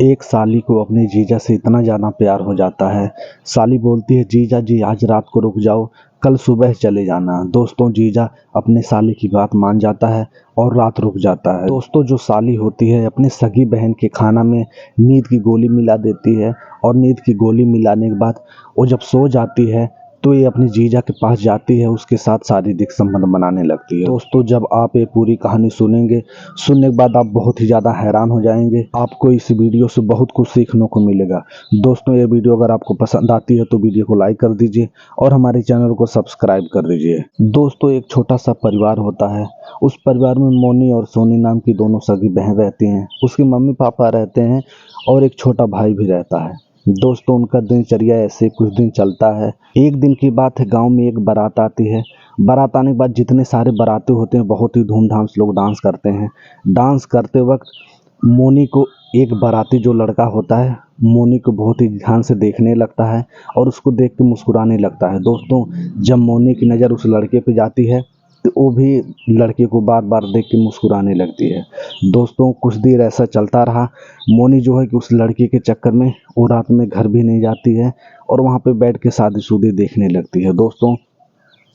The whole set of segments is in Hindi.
एक साली को अपने जीजा से इतना ज़्यादा प्यार हो जाता है। साली बोलती है, जीजा जी आज रात को रुक जाओ, कल सुबह चले जाना। दोस्तों जीजा अपने साली की बात मान जाता है और रात रुक जाता है। दोस्तों जो साली होती है अपने सगी बहन के खाना में नींद की गोली मिला देती है और नींद की गोली मिलाने के बाद वो जब सो जाती है तो ये अपने जीजा के पास जाती है, उसके साथ शारीरिक संबंध बनाने लगती है। दोस्तों जब आप ये पूरी कहानी सुनेंगे, सुनने के बाद आप बहुत ही ज़्यादा हैरान हो जाएंगे। आपको इस वीडियो से बहुत कुछ सीखने को मिलेगा। दोस्तों ये वीडियो अगर आपको पसंद आती है तो वीडियो को लाइक कर दीजिए और हमारे चैनल को सब्सक्राइब कर दीजिए। दोस्तों एक छोटा सा परिवार होता है। उस परिवार में मोनी और सोनी नाम की दोनों सगी बहन रहती हैं। उसके मम्मी पापा रहते हैं और एक छोटा भाई भी रहता है। दोस्तों उनका दिनचर्या ऐसे कुछ दिन चलता है। एक दिन की बात है, गांव में एक बारात आती है। बारात आने के बाद जितने सारे बाराती होते हैं बहुत ही धूमधाम से लोग डांस करते हैं। डांस करते वक्त मोनी को एक बाराती जो लड़का होता है मोनी को बहुत ही ध्यान से देखने लगता है और उसको देख के मुस्कुराने लगता है। दोस्तों जब मोनी की नज़र उस लड़के पे जाती है तो वो भी लड़के को बार बार देख के मुस्कुराने लगती है। दोस्तों कुछ देर ऐसा चलता रहा। मोनी जो है कि उस लड़के के चक्कर में वो रात में घर भी नहीं जाती है और वहाँ पे बैठ के शादीशुदी देखने लगती है। दोस्तों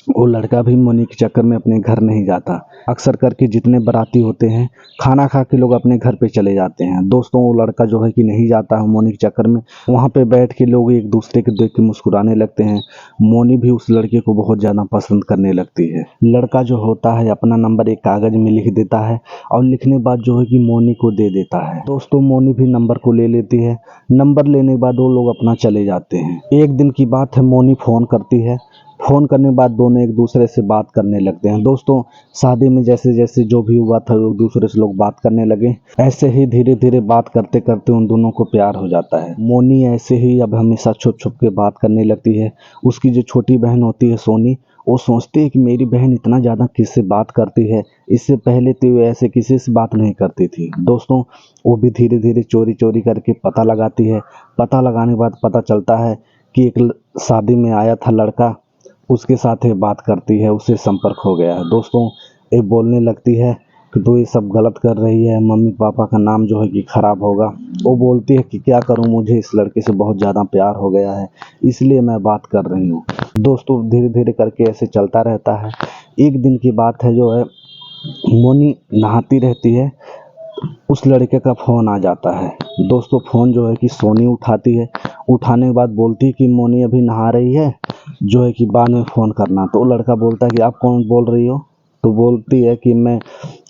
वो लड़का भी मोनी के चक्कर में अपने घर नहीं जाता। अक्सर करके जितने बाराती होते हैं खाना खा के लोग अपने घर पे चले जाते हैं। दोस्तों वो लड़का जो है कि नहीं जाता है मोनी के चक्कर में। वहाँ पे बैठ के लोग एक दूसरे के देख के मुस्कुराने लगते हैं। मोनी भी उस लड़के को बहुत ज़्यादा पसंद करने लगती है। लड़का जो होता है अपना नंबर एक कागज़ में लिख देता है और लिखने बाद जो है कि मोनी को दे देता है। दोस्तों मोनी भी नंबर को ले लेती है। नंबर लेने के बाद वो लोग अपना चले जाते हैं। एक दिन की बात है, मोनी फ़ोन करती है। फ़ोन करने के बाद दोनों एक दूसरे से बात करने लगते हैं। दोस्तों शादी में जैसे जैसे जो भी हुआ था एक दूसरे से लोग बात करने लगे। ऐसे ही धीरे धीरे बात करते करते उन दोनों को प्यार हो जाता है। मोनी ऐसे ही अब हमेशा छुप छुप के बात करने लगती है। उसकी जो छोटी बहन होती है सोनी, वो सोचती है कि मेरी बहन इतना ज़्यादा किससे बात करती है, इससे पहले तो वो ऐसे किसी से बात नहीं करती थी। दोस्तों वो भी धीरे धीरे चोरी चोरी करके पता लगाती है। पता लगाने के बाद पता चलता है कि एक शादी में आया था लड़का, उसके साथ ये बात करती है, उससे संपर्क हो गया है। दोस्तों ये बोलने लगती है कि तू ये सब गलत कर रही है, मम्मी पापा का नाम जो है कि ख़राब होगा। वो बोलती है कि क्या करूं, मुझे इस लड़के से बहुत ज़्यादा प्यार हो गया है, इसलिए मैं बात कर रही हूँ। दोस्तों धीरे धीरे करके ऐसे चलता रहता है। एक दिन की बात है जो है, मोनी नहाती रहती है, उस लड़के का फ़ोन आ जाता है। दोस्तों फ़ोन जो है कि सोनी उठाती है। उठाने के बाद बोलती है कि मोनी अभी नहा रही है, जो है कि बाद में फ़ोन करना। तो वो लड़का बोलता है कि आप कौन बोल रही हो? तो बोलती है कि मैं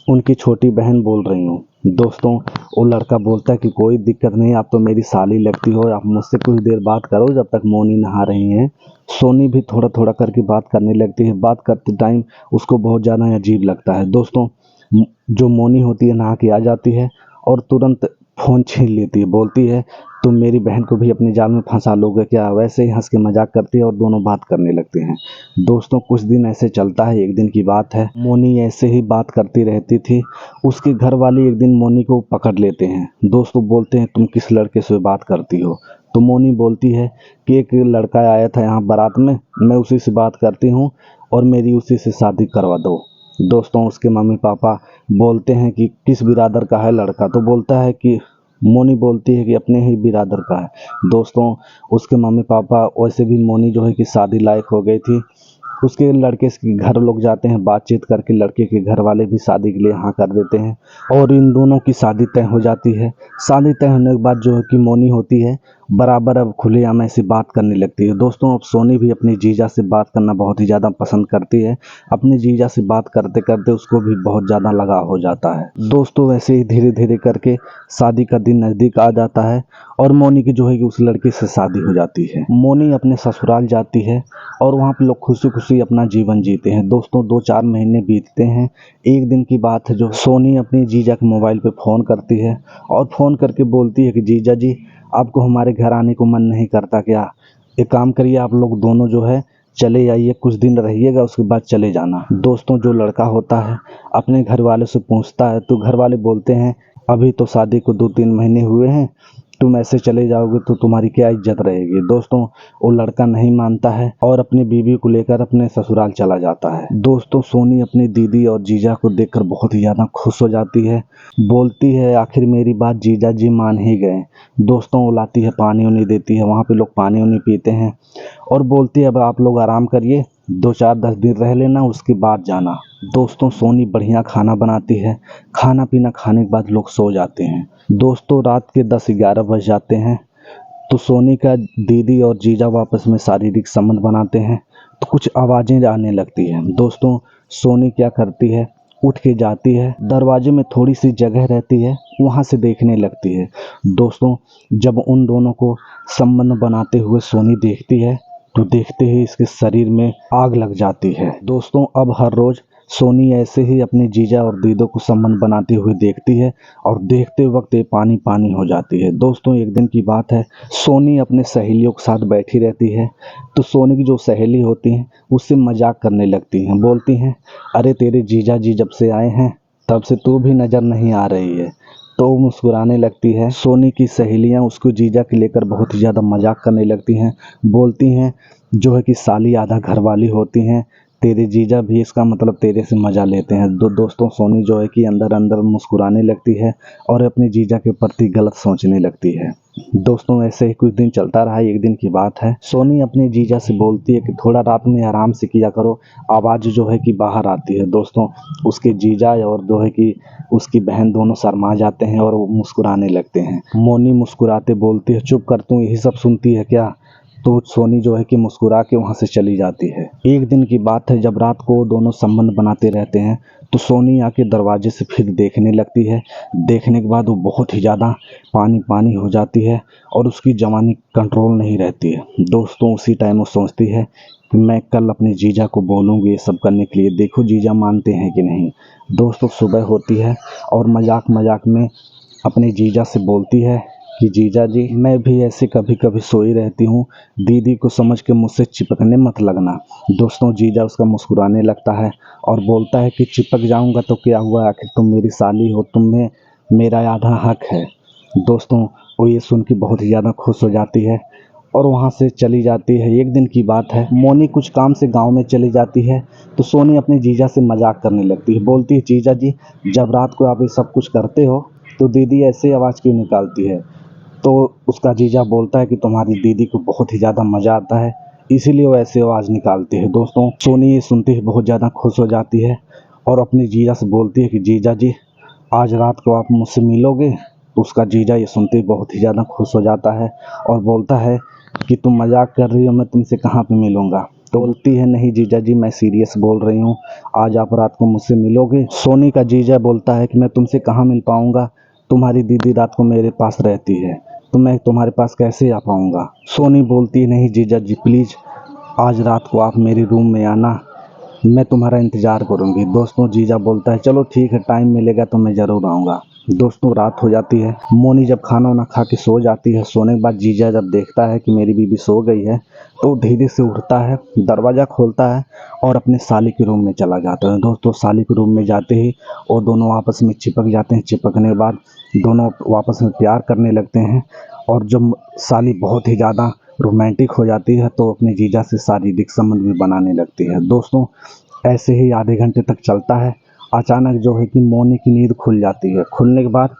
उनकी छोटी बहन बोल रही हूँ। दोस्तों वो लड़का बोलता है कि कोई दिक्कत नहीं, आप तो मेरी साली लगती हो, आप मुझसे कुछ देर बात करो जब तक मोनी नहा रही हैं। सोनी भी थोड़ा थोड़ा करके बात करने लगती है। बात करते टाइम उसको बहुत ज़्यादा अजीब लगता है। दोस्तों जो मोनी होती है नहा के आ जाती है और तुरंत फ़ोन छीन लेती है। बोलती है तुम मेरी बहन को भी अपने जाल में फंसा लोगे क्या? वैसे ही हंस के मजाक करती है और दोनों बात करने लगते हैं। दोस्तों कुछ दिन ऐसे चलता है। एक दिन की बात है, मोनी ऐसे ही बात करती रहती थी। उसके घर वाले एक दिन मोनी को पकड़ लेते हैं। दोस्तों बोलते हैं तुम किस लड़के से बात करती हो? तो मोनी बोलती है कि एक लड़का आया था यहाँ बारात में, मैं उसी से बात करती हूँ और मेरी उसी से शादी करवा दो। दोस्तों उसके मम्मी पापा बोलते हैं कि किस बिरादर का है लड़का? तो बोलता है कि मोनी बोलती है कि अपने ही बिरादर का है। दोस्तों उसके मम्मी पापा, वैसे भी मोनी जो है कि शादी लायक हो गई थी। उसके लड़के के घर लोग जाते हैं, बातचीत करके लड़के के घर वाले भी शादी के लिए हाँ कर देते हैं और इन दोनों की शादी तय हो जाती है। शादी तय होने के बाद जो है कि मोनी होती है बराबर अब खुलेआम ऐसी बात करने लगती है। दोस्तों अब सोनी भी अपनी जीजा से बात करना बहुत ही ज़्यादा पसंद करती है। अपनी जीजा से बात करते करते उसको भी बहुत ज़्यादा लगाव हो जाता है। दोस्तों वैसे ही धीरे धीरे करके शादी का दिन नज़दीक आ जाता है और मोनी की जो है कि उस लड़के से शादी हो जाती है। मोनी अपने ससुराल जाती है और वहाँ पे लोग खुशी खुशी अपना जीवन जीते हैं। दोस्तों 2-4 महीने बीतते हैं। एक दिन की बात है जो सोनी अपनी जीजा के मोबाइल पे फ़ोन करती है और फ़ोन करके बोलती है कि जीजा जी आपको हमारे घर आने को मन नहीं करता क्या? एक काम करिए, आप लोग दोनों जो है चले आइए, कुछ दिन रहिएगा उसके बाद चले जाना। दोस्तों जो लड़का होता है अपने घर वाले से पूछता है तो घर वाले बोलते हैं अभी तो शादी को 2-3 महीने हुए हैं, तुम ऐसे चले जाओगे तो तुम्हारी क्या इज्जत रहेगी। दोस्तों वो लड़का नहीं मानता है और अपनी बीवी को लेकर अपने ससुराल चला जाता है। दोस्तों सोनी अपनी दीदी और जीजा को देखकर बहुत ही ज़्यादा खुश हो जाती है, बोलती है आखिर मेरी बात जीजा जी मान ही गए। दोस्तों वो लाती है पानी उनी देती है, वहाँ पे लोग पानी उनी पीते हैं और बोलती है अब आप लोग आराम करिए, 2-4-10 दिन रह लेना उसके बाद जाना। दोस्तों सोनी बढ़िया खाना बनाती है, खाना पीना खाने के बाद लोग सो जाते हैं। दोस्तों रात के 10-11 बज जाते हैं तो सोनी का दीदी और जीजा वापस में शारीरिक संबंध बनाते हैं तो कुछ आवाज़ें आने लगती हैं। दोस्तों सोनी क्या करती है, उठ के जाती है, दरवाजे में थोड़ी सी जगह रहती है वहाँ से देखने लगती है। दोस्तों जब उन दोनों को संबंध बनाते हुए सोनी देखती है तो देखते ही इसके शरीर में आग लग जाती है। दोस्तों अब हर रोज सोनी ऐसे ही अपने जीजा और दीदों को संबंध बनाते हुए देखती है और देखते वक्त ये पानी पानी हो जाती है। दोस्तों एक दिन की बात है, सोनी अपने सहेलियों के साथ बैठी रहती है तो सोनी की जो सहेली होती हैं उससे मजाक करने लगती हैं, बोलती हैं अरे तेरे जीजा जी जब से आए हैं तब से तू भी नज़र नहीं आ रही है। तो वो मुस्कुराने लगती है। सोनी की सहेलियां उसको जीजा के लेकर बहुत ही ज़्यादा मजाक करने लगती हैं, बोलती हैं जो है कि साली आधा घर वाली होती हैं, तेरे जीजा भी इसका मतलब तेरे से मज़ा लेते हैं। दोस्तों सोनी जो है कि अंदर अंदर मुस्कुराने लगती है और अपने जीजा के प्रति गलत सोचने लगती है। दोस्तों ऐसे ही कुछ दिन चलता रहा। एक दिन की बात है, सोनी अपने जीजा से बोलती है कि थोड़ा रात में आराम से किया करो, आवाज़ जो है कि बाहर आती है। दोस्तों उसके जीजा और जो है कि उसकी बहन दोनों शर्मा जाते हैं और वो मुस्कुराने लगते हैं। मोनी मुस्कुराते बोलती है चुप कर, तू यही सब सुनती है क्या। तो सोनी जो है कि मुस्कुरा के वहाँ से चली जाती है। एक दिन की बात है, जब रात को दोनों संबंध बनाते रहते हैं तो सोनी आके दरवाजे से फिर देखने लगती है। देखने के बाद वो बहुत ही ज़्यादा पानी पानी हो जाती है और उसकी जवानी कंट्रोल नहीं रहती है। दोस्तों उसी टाइम वो सोचती है कि मैं कल अपने जीजा को बोलूँगी ये सब करने के लिए, देखो जीजा मानते हैं कि नहीं। दोस्तों सुबह होती है और मजाक मजाक में अपने जीजा से बोलती है कि जीजा जी मैं भी ऐसे कभी कभी सोई रहती हूँ, दीदी को समझ के मुझसे चिपकने मत लगना। दोस्तों जीजा उसका मुस्कुराने लगता है और बोलता है कि चिपक जाऊँगा तो क्या हुआ, आखिर तुम मेरी साली हो, तुम में मेरा आधा हक है। दोस्तों वो ये सुन के बहुत ही ज़्यादा खुश हो जाती है और वहाँ से चली जाती है। एक दिन की बात है, मोनी कुछ काम से गांव में चली जाती है तो सोनी अपने जीजा से मजाक करने लगती है, बोलती है जीजा जी जब रात को आप ये सब कुछ करते हो तो दीदी ऐसे आवाज़ क्यों निकालती है। तो उसका जीजा बोलता है कि तुम्हारी दीदी को बहुत ही ज़्यादा मज़ा आता है इसीलिए वो ऐसे आवाज़ निकालती है। दोस्तों सोनी ये सुनते ही बहुत ज़्यादा खुश हो जाती है और अपने जीजा से बोलती है कि जीजा जी आज रात को आप मुझसे मिलोगे। तो उसका जीजा ये सुनते ही बहुत ही ज़्यादा खुश हो जाता है और बोलता है कि तुम मजाक कर रही हो, मैं तुमसे कहाँ पे मिलूँगा। तो बोलती है नहीं जीजा जी मैं सीरियस बोल रही हूँ, आज आप रात को मुझसे मिलोगे। सोनी का जीजा बोलता है कि मैं तुमसे कहाँ मिल पाऊँगा, तुम्हारी दीदी रात को मेरे पास रहती है तो मैं तुम्हारे पास कैसे आ पाऊँगा। सोनी बोलती है नहीं जीजा जी प्लीज़ आज रात को आप मेरे रूम में आना, मैं तुम्हारा इंतज़ार करूँगी। दोस्तों जीजा बोलता है चलो ठीक है, टाइम मिलेगा तो मैं ज़रूर आऊँगा। दोस्तों रात हो जाती है, मोनी जब खाना वाना खा के सो जाती है, सोने के बाद जीजा जब देखता है कि मेरी बीबी सो गई है तो धीरे से उठता है, दरवाज़ा खोलता है और अपने साली के रूम में चला जाता है। दोस्तों साली के रूम में जाते ही वो दोनों आपस में चिपक जाते हैं। चिपकने के बाद दोनों वापस में प्यार करने लगते हैं और जब साली बहुत ही ज़्यादा रोमांटिक हो जाती है तो अपने जीजा से शारीरिक संबंध भी बनाने लगती है। दोस्तों ऐसे ही आधे घंटे तक चलता है। अचानक जो है कि मोनी की नींद खुल जाती है। खुलने के बाद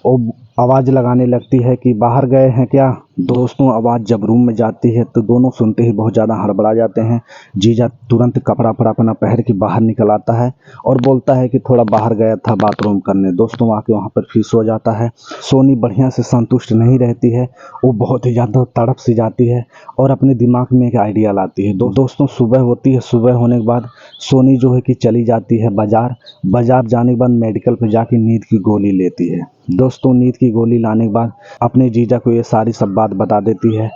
वो आवाज़ लगाने लगती है कि बाहर गए हैं क्या। दोस्तों आवाज़ जब रूम में जाती है तो दोनों सुनते ही बहुत ज़्यादा हड़बड़ा जाते हैं। जीजा तुरंत कपड़ा वपड़ा अपना पहन के बाहर निकल आता है और बोलता है कि थोड़ा बाहर गया था बाथरूम करने। दोस्तों आके वहाँ पर फिर सो जाता है। सोनी बढ़िया से संतुष्ट नहीं रहती है, वो बहुत ही ज़्यादा तड़प सी जाती है और अपने दिमाग में एक आइडिया लाती है। दोस्तों सुबह होती है, सुबह होने के बाद सोनी जो है कि चली जाती है बाज़ार जाने के बाद मेडिकल पर जाके नींद की गोली लेती है। दोस्तों नींद की गोली लाने के बाद अपने जीजा को ये सारी सब बात बता देती है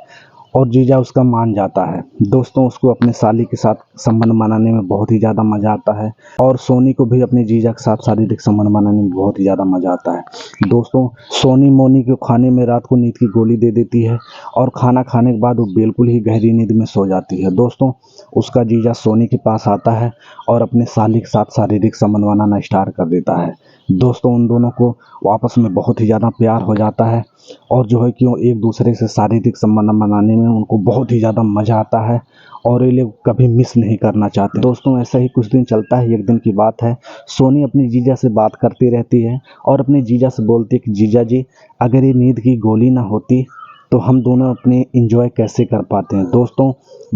और जीजा उसका मान जाता है। दोस्तों उसको अपने साली के साथ संबंध बनाने में बहुत ही ज़्यादा मज़ा आता है और सोनी को भी अपने जीजा के साथ शारीरिक संबंध बनाने में बहुत ही ज़्यादा मज़ा आता है। दोस्तों सोनी मोनी को खाने में रात को नींद की गोली दे देती है और खाना खाने के बाद वो बिल्कुल ही गहरी नींद में सो जाती है। दोस्तों उसका जीजा सोनी के पास आता है और अपने साली के साथ शारीरिक संबंध बनाना स्टार्ट कर देता है। दोस्तों उन दोनों को आपस में बहुत ही ज़्यादा प्यार हो जाता है और जो है कि वो एक दूसरे से शारीरिक संबंध बनाने में उनको बहुत ही ज़्यादा मज़ा आता है और ये लोग कभी मिस नहीं करना चाहते। दोस्तों ऐसा ही कुछ दिन चलता है। एक दिन की बात है, सोनी अपनी जीजा से बात करती रहती है और अपने जीजा से बोलती है कि जीजा जी, अगर ये नींद की गोली ना होती तो हम दोनों अपने इंजॉय कैसे कर पाते हैं। दोस्तों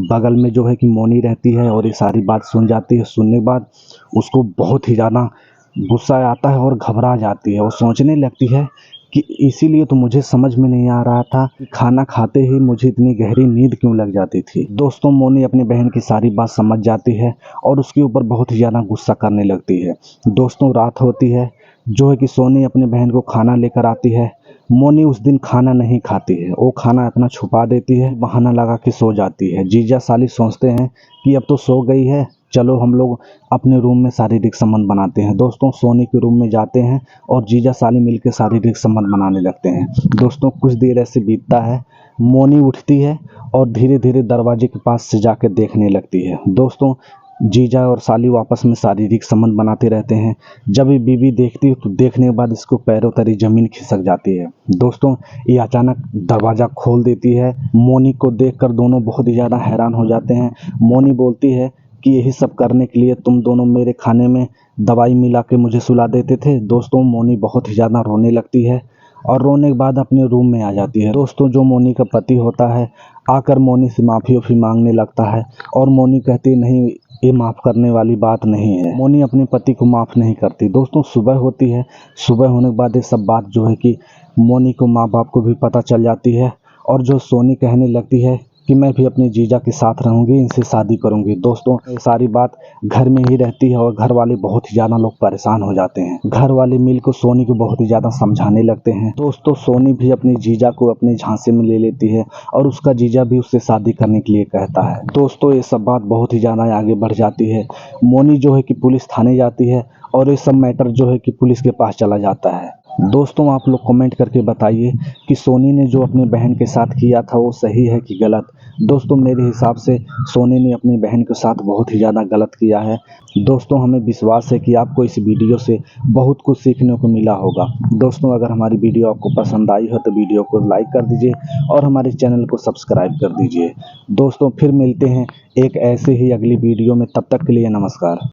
बगल में जो है कि मोनी रहती है और ये सारी बात सुन जाती है। सुनने के बाद उसको बहुत ही ज़्यादा गुस्सा आता है और घबरा जाती है। वो सोचने लगती है कि इसीलिए तो मुझे समझ में नहीं आ रहा था कि खाना खाते ही मुझे इतनी गहरी नींद क्यों लग जाती थी। दोस्तों मोनी अपनी बहन की सारी बात समझ जाती है और उसके ऊपर बहुत ही ज़्यादा गुस्सा करने लगती है। दोस्तों रात होती है, जो है कि सोनी अपनी बहन को खाना लेकर आती है। मोनी उस दिन खाना नहीं खाती है, वो खाना अपना छुपा देती है, बहाना लगा के सो जाती है। जीजा साली सोचते हैं कि अब तो सो गई है, चलो हम लोग अपने रूम में शारीरिक संबंध बनाते हैं। दोस्तों सोनी के रूम में जाते हैं और जीजा साली मिलकर शारीरिक संबंध बनाने लगते हैं। दोस्तों कुछ देर ऐसे बीतता है, मोनी उठती है और धीरे धीरे दरवाजे के पास से जाकर देखने लगती है। दोस्तों जीजा और साली आपस में शारीरिक संबंध बनाते रहते हैं। जब ये बीवी देखती है तो देखने के बाद इसको पैरों तले जमीन खिसक जाती है। दोस्तों ये अचानक दरवाज़ा खोल देती है। मोनी को देखकर दोनों बहुत ही ज़्यादा हैरान हो जाते हैं। मोनी बोलती है कि यही सब करने के लिए तुम दोनों मेरे खाने में दवाई मिला के मुझे सुला देते थे। दोस्तों मोनी बहुत ही ज़्यादा रोने लगती है और रोने के बाद अपने रूम में आ जाती है। दोस्तों जो मोनी का पति होता है आकर मोनी से माफ़ी मांगने लगता है और मोनी कहती है नहीं, ये माफ़ करने वाली बात नहीं है। मोनी अपने पति को माफ़ नहीं करती। दोस्तों सुबह होती है, सुबह होने के बाद ये सब बात जो है कि मोनी को माँ बाप को भी पता चल जाती है और जो सोनी कहने लगती है कि मैं भी अपने जीजा के साथ रहूंगी, इनसे शादी करूंगी। दोस्तों ये सारी बात घर में ही रहती है और घर वाले बहुत ही ज़्यादा लोग परेशान हो जाते हैं। घर वाले मिलकर सोनी को बहुत ही ज़्यादा समझाने लगते हैं। दोस्तों सोनी भी अपनी जीजा को अपने झांसे में ले लेती है और उसका जीजा भी उससे शादी करने के लिए कहता है। दोस्तों ये सब बात बहुत ही ज़्यादा आगे बढ़ जाती है। मोनी जो है कि पुलिस थाने जाती है और ये सब मैटर जो है कि पुलिस के पास चला जाता है। दोस्तों आप लोग कमेंट करके बताइए कि सोनी ने जो अपनी बहन के साथ किया था वो सही है कि गलत। दोस्तों मेरे हिसाब से सोनी ने अपनी बहन के साथ बहुत ही ज़्यादा गलत किया है। दोस्तों हमें विश्वास है कि आपको इस वीडियो से बहुत कुछ सीखने को मिला होगा। दोस्तों अगर हमारी वीडियो आपको पसंद आई हो तो वीडियो को लाइक कर दीजिए और हमारे चैनल को सब्सक्राइब कर दीजिए। दोस्तों फिर मिलते हैं एक ऐसे ही अगली वीडियो में, तब तक के लिए नमस्कार।